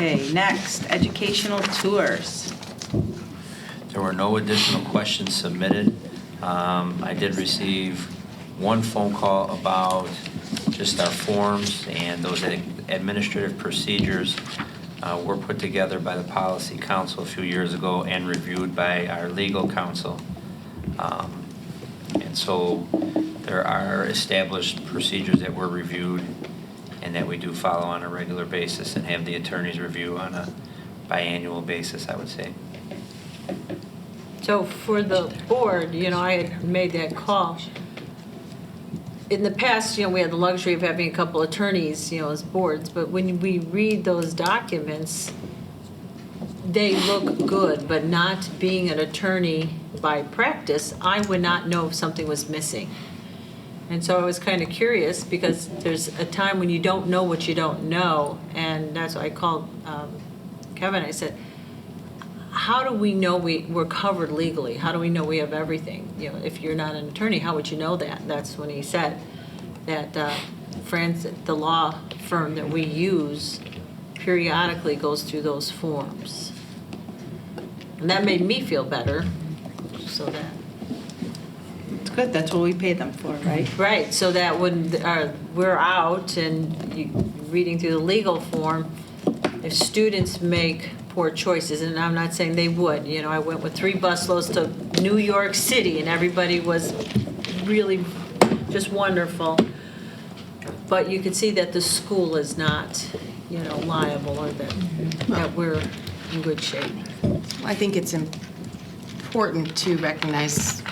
Okay, next, educational tours. There were no additional questions submitted. I did receive one phone call about just our forms, and those administrative procedures were put together by the Policy Council a few years ago and reviewed by our legal counsel. And so there are established procedures that were reviewed and that we do follow on a regular basis and have the attorneys review on a biannual basis, I would say. So for the board, I had made that call. In the past, we had the luxury of having a couple attorneys, as boards, but when we read those documents, they look good, but not being an attorney by practice, I would not know if something was missing. And so I was kind of curious because there's a time when you don't know what you don't know, and that's why I called Kevin. I said, how do we know we're covered legally? How do we know we have everything? If you're not an attorney, how would you know that? That's when he said that the law firm that we use periodically goes through those forms. And that made me feel better, so that. It's good, that's what we pay them for, right? Right, so that when we're out and reading through the legal form, if students make poor choices, and I'm not saying they would, I went with 3 busloads to New York City and everybody was really just wonderful. But you could see that the school is not, liable or that we're in good shape. I think it's important to recognize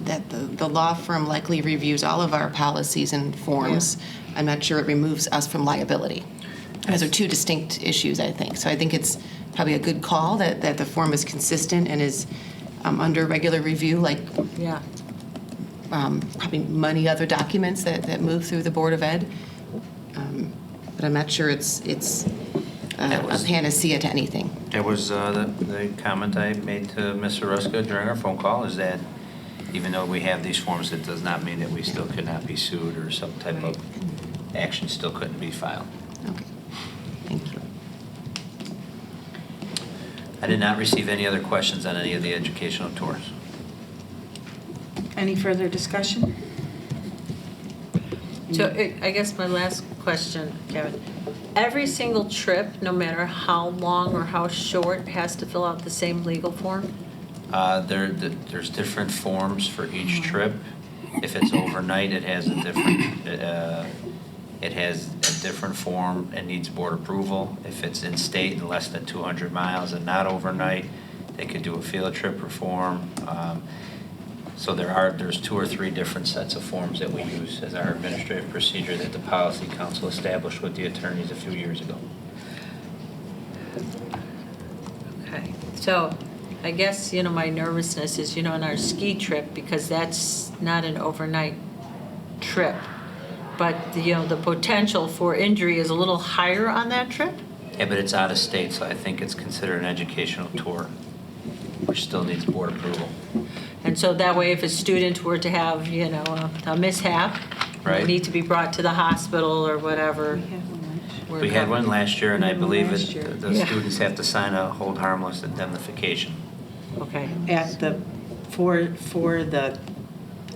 that the law firm likely reviews all of our policies and forms. Yeah. I'm not sure it removes us from liability. Those are 2 distinct issues, I think. So I think it's probably a good call that the form is consistent and is under regular review, like probably many other documents that move through the Board of Ed. But I'm not sure it's a panacea to anything. That was the comment I made to Ms. Oruska during our phone call, is that even though we have these forms, it does not mean that we still could not be sued or some type of action still couldn't be filed. Okay. Thank you. I did not receive any other questions on any of the educational tours. Any further discussion? So I guess my last question, Kevin, every single trip, no matter how long or how short, has to fill out the same legal form? There's different forms for each trip. If it's overnight, it has a different form and needs board approval. If it's in state and less than 200 miles and not overnight, they could do a field trip reform. So there's 2 or 3 different sets of forms that we use as our administrative procedure that the Policy Council established with the attorneys a few years ago. Okay, so I guess, my nervousness is, on our ski trip, because that's not an overnight trip. But, the potential for injury is a little higher on that trip? Yeah, but it's out of state, so I think it's considered an educational tour, which still needs board approval. And so that way, if a student were to have, a mishap, Right. they need to be brought to the hospital or whatever. We had one last year, and I believe last year. the students have to sign a hold harmless indemnification. Okay. For the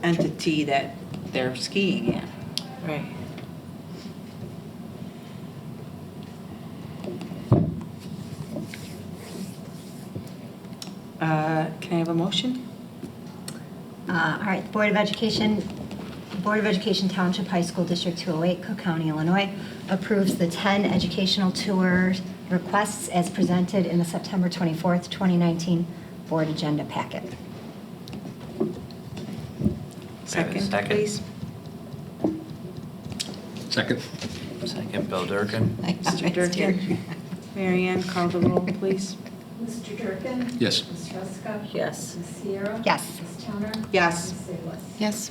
entity that they're skiing in. Right. Can I have a motion? All right, Board of Education Township High School District 208, Cook County, Illinois, approves the 10 educational tour requests as presented in the September 24th, 2019 Board Agenda Packet. Second, Second. please. Second, Bill Durkin. Mr. Durkin. Mary Ann, call the roll, please. Mr. Durkin? Yes. Ms. Ruska? Yes. Ms. Sierra? Yes. Ms. Towner? Yes. Ms. Salas? Yes.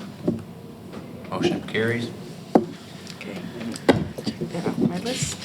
Motion carries. Okay. Check that off my list.